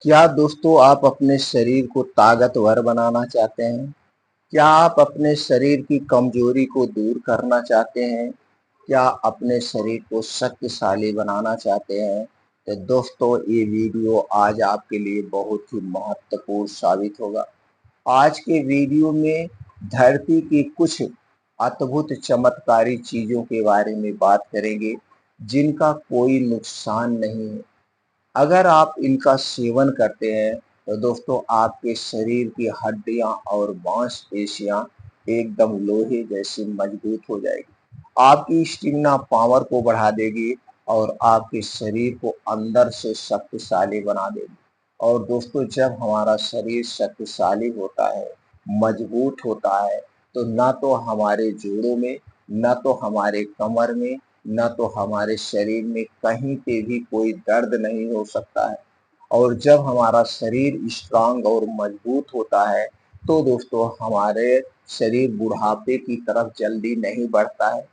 क्या दोस्तों आप अपने शरीर को ताकतवर बनाना चाहते हैं? क्या आप अपने शरीर की कमजोरी को दूर करना चाहते हैं? क्या अपने शरीर को शक्तिशाली बनाना चाहते हैं? तो दोस्तों ये वीडियो आज आपके लिए बहुत ही महत्वपूर्ण साबित होगा। आज के वीडियो में धरती की कुछ अद्भुत चमत्कारी चीजों के बारे में बात करेंगे जिनका कोई नुकसान नहीं है। अगर आप इनका सेवन करते हैं तो दोस्तों आपके शरीर की हड्डियां और मांसपेशियां एकदम लोहे जैसी मजबूत हो जाएगी। आपकी स्टेमिना पावर को बढ़ा देगी और आपके शरीर को अंदर से शक्तिशाली बना देगी। और दोस्तों जब हमारा शरीर शक्तिशाली होता है, मजबूत होता है, तो ना तो हमारे जोड़ों में, ना तो हमारे कमर में, ना तो हमारे शरीर में कहीं पे भी कोई दर्द नहीं हो सकता है। और जब हमारा शरीर स्ट्रांग और मजबूत होता है तो दोस्तों हमारे शरीर बुढ़ापे की तरफ जल्दी नहीं बढ़ता है।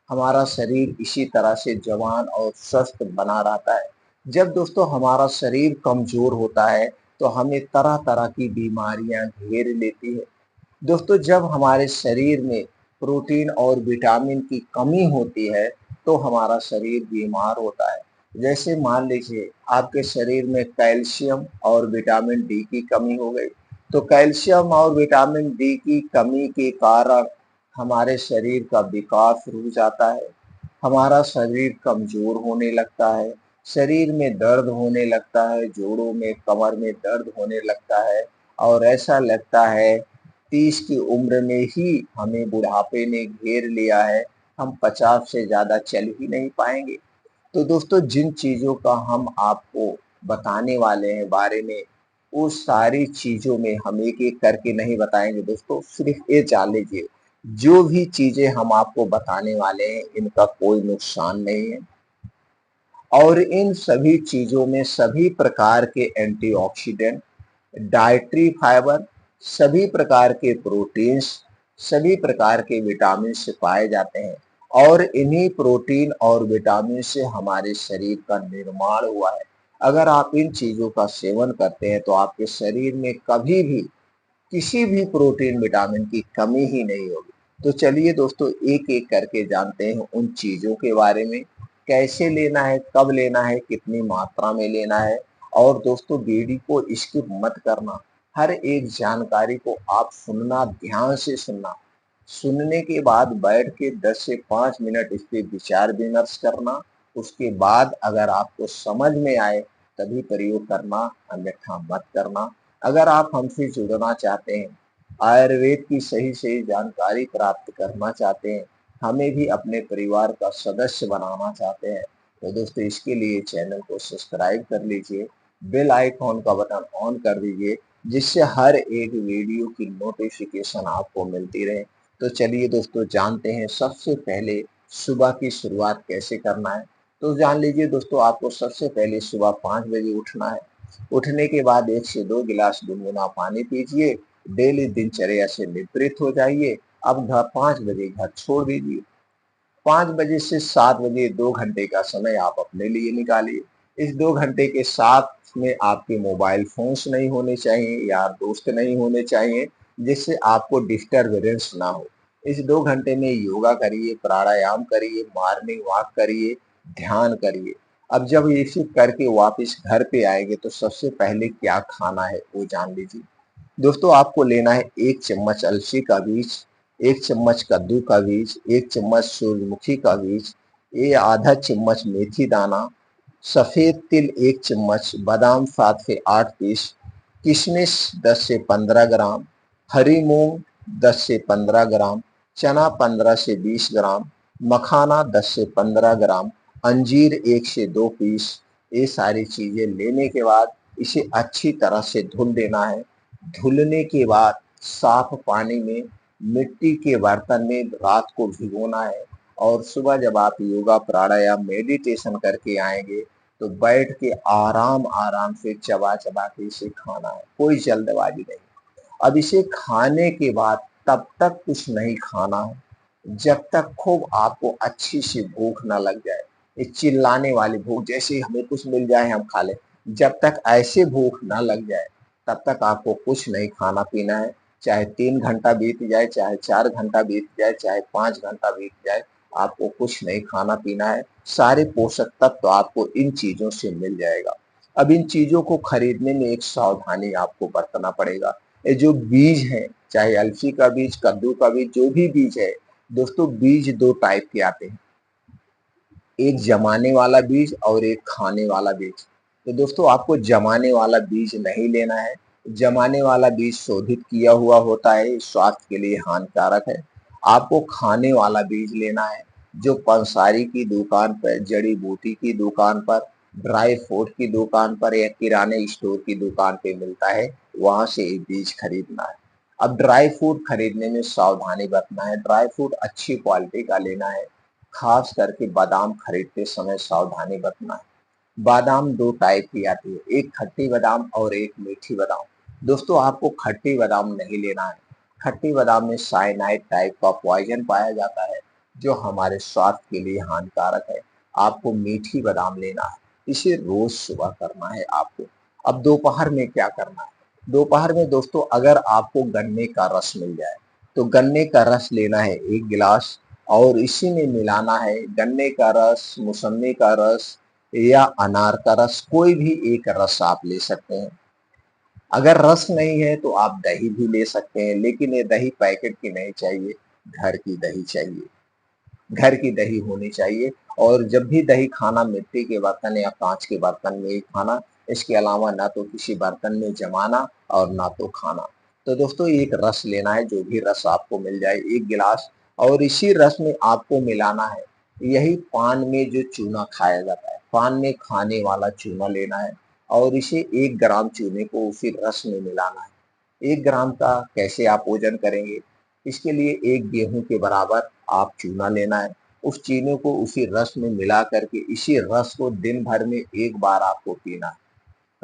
हमारा शरीर इसी तरह से जवान और स्वस्थ बना रहता है। जब दोस्तों हमारा शरीर कमजोर होता है तो हमें तरह तरह की बीमारियां घेर लेती है। दोस्तों जब हमारे शरीर में प्रोटीन और विटामिन की कमी होती है तो हमारा शरीर बीमार होता है। जैसे मान लीजिए आपके शरीर में कैल्शियम और विटामिन डी की कमी हो गई, तो कैल्शियम और विटामिन डी की कमी के कारण हमारे शरीर का विकास रुक जाता है, हमारा शरीर कमजोर होने लगता है, शरीर में दर्द होने लगता है, जोड़ों में, कमर में दर्द होने लगता है और ऐसा लगता है 30 की उम्र में ही हमें बुढ़ापे ने घेर लिया है, हम 50 से ज़्यादा चल ही नहीं पाएँगे। तो दोस्तों जिन चीज़ों का हम आपको बताने वाले हैं बारे में, वो सारी चीज़ों में हम एक-एक करके नहीं बताएँगे दोस्तों, सिर्फ़ ये जान लीजिए, जो भी चीज़ें हम आपको बताने वाले हैं, इनका कोई नुकसान नहीं है। और इन सभी चीज़ों में सभी प्रकार के एंटीऑक्सीडेंट, डाइटरी फाइबर, सभी प्रकार के प्रोटीन्स, सभी प्रकार के विटामिन से पाए जाते हैं और इन्हीं प्रोटीन और विटामिन से हमारे शरीर का निर्माण हुआ है। अगर आप इन चीज़ों का सेवन करते हैं तो आपके शरीर में कभी भी किसी भी प्रोटीन विटामिन की कमी ही नहीं होगी। तो चलिए दोस्तों एक-एक करके जानते हैं उन चीज़ों के बारे में, कैसे लेना है, कब लेना है, कितनी मात्रा में लेना है। और दोस्तों वीडियो को स्किप मत करना, हर एक जानकारी को आप सुनना, ध्यान से सुनना। सुनने के बाद बैठ के 10 से 5 मिनट इस पे विचार-विमर्श करना, उसके बाद अगर आपको समझ में आए तभी प्रयोग करना, अन्यथा मत करना। अगर आप हमसे जुड़ना चाहते हैं, आयुर्वेद की सही-सही जानकारी प्राप्त करना चाहते हैं, हमें भी अपने परिवार का सदस्य बनाना चाहते हैं, तो दोस्तों इसके लिए चैनल को सब्सक्राइब कर लीजिए, बेल आइकॉन का बटन ऑन कर दीजिए, जिससे हर एक वीडियो की नोटिफिकेशन आपको मिलती रहे। तो चलिए दोस्तों जानते हैं सबसे पहले सुबह की शुरुआत कैसे करना है। तो जान लीजिए दोस्तों आपको सबसे पहले सुबह 5 बजे उठना है। उठने के बाद 1 से 2 गिलास गुनगुना पानी पीजिए, डेली दिनचर्या से निवृत्त हो जाइए। अब 5 बजे घर छोड़ दीजिए। 5 बजे से 7 बजे 2 घंटे का समय आप अपने लिए निकालिए। इस 2 घंटे के साथ में आपके मोबाइल फ़ोन्स नहीं होने चाहिए, यार दोस्त नहीं होने चाहिए, जिससे आपको डिस्टर्बेंस ना हो। इस 2 घंटे में योगा करिए, प्राणायाम करिए, मॉर्निंग वॉक करिए, ध्यान करिए। अब जब ये सब करके वापस घर पे आएँगे तो सबसे पहले क्या खाना है वो जान लीजिए। दोस्तों आपको लेना है 1 चम्मच अलसी का बीज, 1 चम्मच कद्दू का बीज, 1 चम्मच सूरजमुखी का बीज, ये आधा चम्मच मेथी दाना, सफ़ेद तिल 1 चम्मच, बादाम 7 से 8 पीस, किशमिश 10 से 15 ग्राम, हरी मूंग 10 से 15 ग्राम, चना 15 से 20 ग्राम, मखाना 10 से 15 ग्राम, अंजीर 1 से 2 पीस। ये सारी चीज़ें लेने के बाद इसे अच्छी तरह से धुल देना है। धुलने के बाद साफ पानी में मिट्टी के बर्तन में रात को भिगोना है और सुबह जब आप योगा प्राणायाम मेडिटेशन करके आएंगे तो बैठ के आराम आराम से चबा चबा के इसे खाना है, कोई जल्दबाजी नहीं। अब इसे खाने के बाद तब तक कुछ नहीं खाना है जब तक खूब आपको अच्छी सी भूख ना लग जाए। ये चिल्लाने वाली भूख, जैसे ही हमें कुछ मिल जाए हम खा लें, जब तक ऐसे भूख ना लग जाए तब तक आपको कुछ नहीं खाना पीना है। चाहे 3 घंटा बीत जाए, चाहे 4 घंटा बीत जाए, चाहे 5 घंटा बीत जाए, आपको कुछ नहीं खाना पीना है। सारे पोषक तत्व आपको इन चीजों से मिल जाएगा। अब इन चीजों को खरीदने में एक सावधानी आपको बरतना पड़ेगा। ये जो बीज है, चाहे अलसी का बीज, कद्दू का बीज, जो भी बीज है दोस्तों, बीज दो टाइप के आते हैं, एक जमाने वाला बीज और एक खाने वाला बीज। तो दोस्तों आपको जमाने वाला बीज नहीं लेना है। जमाने वाला बीज शोधित किया हुआ होता है, स्वास्थ्य के लिए हानिकारक है। आपको खाने वाला बीज लेना है, जो पंसारी की दुकान पर, जड़ी बूटी की दुकान पर, ड्राई फ्रूट की दुकान पर या किराने स्टोर की दुकान पे मिलता है, वहां से ये बीज खरीदना है। अब ड्राई फ्रूट खरीदने में सावधानी बरतना है। ड्राई फ्रूट अच्छी क्वालिटी का लेना है। खास करके बादाम खरीदते समय सावधानी बरतना है। बादाम दो टाइप की आती है, एक खट्टी बादाम और एक मीठी बादाम। दोस्तों आपको खट्टी बादाम नहीं लेना है। खट्टी बादाम में साइनाइड टाइप का पॉइजन पाया जाता है, जो हमारे स्वास्थ्य के लिए हानिकारक है। आपको मीठी बादाम लेना है। इसे रोज सुबह करना है आपको। अब दोपहर में क्या करना है? दोपहर में दोस्तों अगर आपको गन्ने का रस मिल जाए तो गन्ने का रस लेना है 1 गिलास, और इसी में मिलाना है गन्ने का रस, मौसम्मी का रस या अनार का रस, कोई भी एक रस आप ले सकते हैं। अगर रस नहीं है तो आप दही भी ले सकते हैं, लेकिन ये दही पैकेट की नहीं चाहिए, घर की दही चाहिए। घर की दही होनी चाहिए। और जब भी दही खाना, मिट्टी के बर्तन या कांच के बर्तन में ही खाना। इसके अलावा ना तो किसी बर्तन में जमाना और ना तो खाना। तो दोस्तों एक रस लेना है, जो भी रस आपको मिल जाए 1 गिलास, और इसी रस में आपको मिलाना है, यही पान में जो चूना खाया जाता है, पान में खाने वाला चूना लेना है, और इसे 1 ग्राम चूने को उसी रस में मिलाना है। 1 ग्राम का कैसे आप वजन करेंगे? इसके लिए 1 गेहूं के बराबर आप चूना लेना है। उस चीनी को उसी रस में मिला करके, इसी रस को दिन भर में 1 बार आपको पीना है,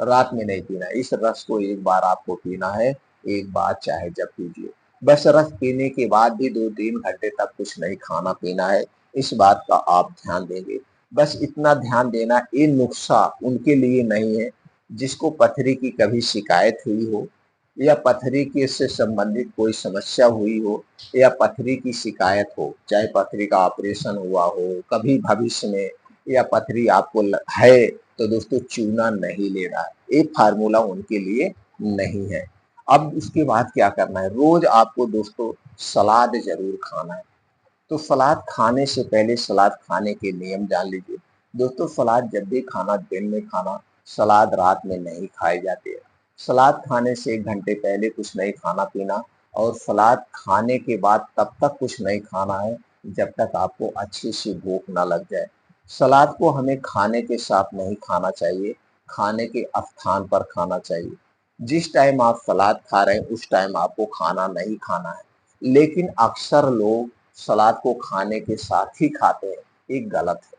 रात में नहीं पीना है। इस रस को 1 बार आपको पीना है, 1 बार चाहे जब पीजिए। बस रस पीने के बाद भी 2-3 घंटे तक कुछ नहीं खाना पीना है। इस बात का आप ध्यान देंगे। बस इतना ध्यान देना, ये नुस्खा उनके लिए नहीं है जिसको पथरी की कभी शिकायत हुई हो, या पथरी के से संबंधित कोई समस्या हुई हो, या पथरी की शिकायत हो, चाहे पथरी का ऑपरेशन हुआ हो कभी भविष्य में, या पथरी आपको है, तो दोस्तों चूना नहीं लेना है। ये फार्मूला उनके लिए नहीं है। अब उसके बाद क्या करना है? रोज आपको दोस्तों सलाद जरूर खाना है। तो सलाद खाने से पहले सलाद खाने के नियम जान लीजिए। दोस्तों सलाद जब भी खाना, दिन में खाना, सलाद रात में नहीं खाए जाते हैं। सलाद खाने से 1 घंटे पहले कुछ नहीं खाना पीना, और सलाद खाने के बाद तब तक कुछ नहीं खाना है जब तक आपको अच्छी सी भूख ना लग जाए। सलाद को हमें खाने के साथ नहीं खाना चाहिए, खाने के स्थान पर खाना चाहिए। जिस टाइम आप सलाद खा रहे हैं उस टाइम आपको खाना नहीं खाना है। लेकिन अक्सर लोग सलाद को खाने के साथ ही खाते हैं, ये गलत है।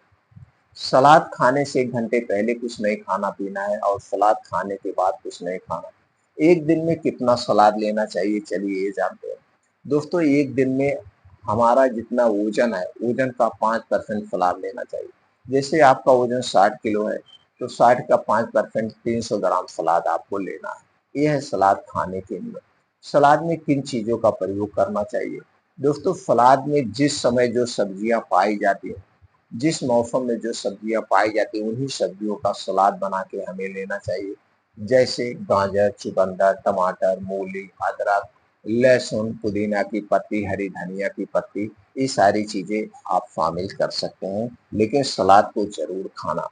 सलाद खाने से 1 घंटे पहले कुछ नहीं खाना पीना है, और सलाद खाने के बाद कुछ नहीं खाना। एक दिन में कितना सलाद लेना चाहिए, चलिए ये जानते हैं। दोस्तों एक दिन में हमारा जितना वजन है, वजन का 5% सलाद लेना चाहिए। जैसे आपका वजन 60 किलो है, तो 60 का 5% 300 ग्राम सलाद आपको लेना है। यह है सलाद खाने के लिए। सलाद में किन चीजों का प्रयोग करना चाहिए? दोस्तों सलाद में जिस समय जो सब्जियां पाई जाती है, जिस मौसम में जो सब्जियां पाई जाती हैं, उन्हीं सब्जियों का सलाद बना के हमें लेना चाहिए। जैसे गाजर, चुकंदर, टमाटर, मूली, अदरक, लहसुन, पुदीना की पत्ती, हरी धनिया की पत्ती, ये सारी चीजें आप शामिल कर सकते हैं, लेकिन सलाद को जरूर खाना।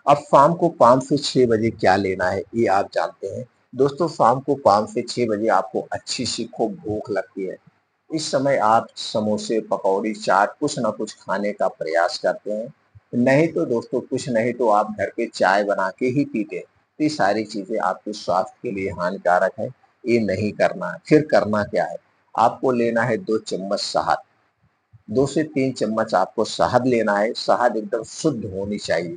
अब शाम को 5 से 6 बजे क्या लेना है ये आप जानते हैं। दोस्तों शाम को 5 से 6 बजे आपको अच्छी सी खूब भूख लगती है। इस समय आप समोसे, पकौड़ी, चाट, कुछ ना कुछ खाने का प्रयास करते हैं। नहीं तो दोस्तों कुछ नहीं तो आप घर पे चाय बना के ही पीते हैं। तो ये सारी चीजें आपके स्वास्थ्य के लिए हानिकारक है, ये नहीं करना है। फिर करना क्या है? आपको लेना है 2 चम्मच शहद। 2 से 3 चम्मच आपको शहद लेना है। शहद एकदम शुद्ध होनी चाहिए,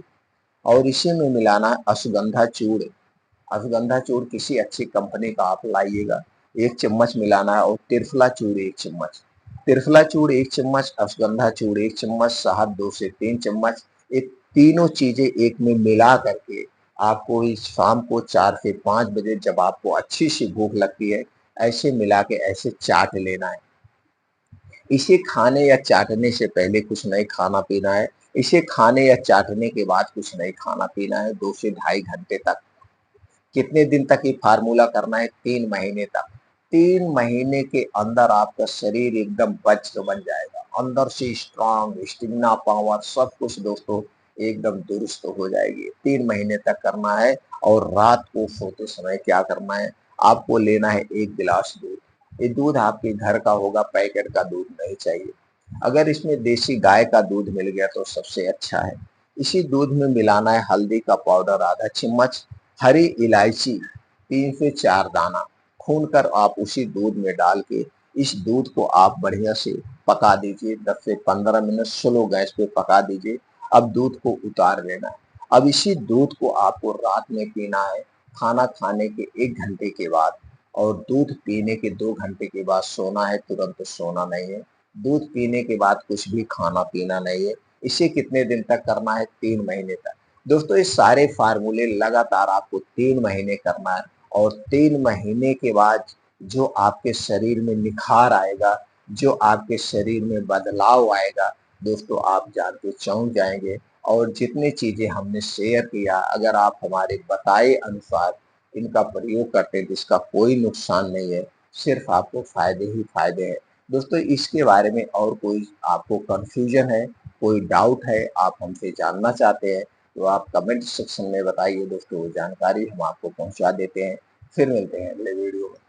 और इसी में मिलाना है अश्वगंधा चूर्ण। अश्वगंधा चूर्ण किसी अच्छी कंपनी का आप लाइएगा, 1 चम्मच मिलाना है। और त्रिफला चूर्ण 1 चम्मच, त्रिफला चूर्ण 1 चम्मच, अश्वगंधा चूर्ण 1 चम्मच, शहद 2 से 3 चम्मच। ये तीनों चीजें एक में मिला करके आपको इस शाम को 4 से 5 बजे जब आपको अच्छी सी भूख लगती है, ऐसे मिला के ऐसे चाट लेना है। इसे खाने या चाटने से पहले कुछ नहीं खाना पीना है। इसे खाने या चाटने के बाद कुछ नहीं खाना पीना है 2 से ढाई घंटे तक। कितने दिन तक ये फार्मूला करना है? 3 महीने तक। 3 महीने के अंदर आपका शरीर एकदम वज्र बन जाएगा। अंदर से स्ट्रॉन्ग, स्टेमिना, पावर सब कुछ दोस्तों एकदम दुरुस्त हो जाएगी। 3 महीने तक करना है और रात को सोते समय क्या करना है? आपको लेना है 1 गिलास दूध। ये दूध आपके घर का होगा, पैकेट का दूध नहीं चाहिए। अगर इसमें देसी गाय का दूध मिल गया तो सबसे अच्छा है। इसी दूध में मिलाना है हल्दी का पाउडर आधा चम्मच, हरी इलायची 3 से 4 दाना, भूनकर आप उसी दूध में डाल के इस दूध को आप बढ़िया से पका दीजिए। 10 से 15 मिनट स्लो गैस पे पका दीजिए। अब दूध को उतार लेना है। अब इसी दूध को आपको रात में पीना है, खाना खाने के 1 घंटे के बाद, और दूध पीने के 2 घंटे के बाद सोना है, तुरंत सोना नहीं है। दूध पीने के बाद कुछ भी खाना पीना नहीं है। इसे कितने दिन तक करना है? 3 महीने तक। दोस्तों ये सारे फार्मूले लगातार आपको 3 महीने करना है, और 3 महीने के बाद जो आपके शरीर में निखार आएगा, जो आपके शरीर में बदलाव आएगा, दोस्तों आप जान के चौंक जाएंगे। और जितनी चीजें हमने शेयर किया, अगर आप हमारे बताए अनुसार इनका प्रयोग करते हैं तो इसका कोई नुकसान नहीं है, सिर्फ आपको फायदे ही फायदे हैं। दोस्तों इसके बारे में और कोई आपको कंफ्यूजन है, कोई डाउट है, आप हमसे जानना चाहते हैं, तो आप कमेंट सेक्शन में बताइए दोस्तों, वो जानकारी हम आपको पहुंचा देते हैं। फिर मिलते हैं अगले वीडियो में।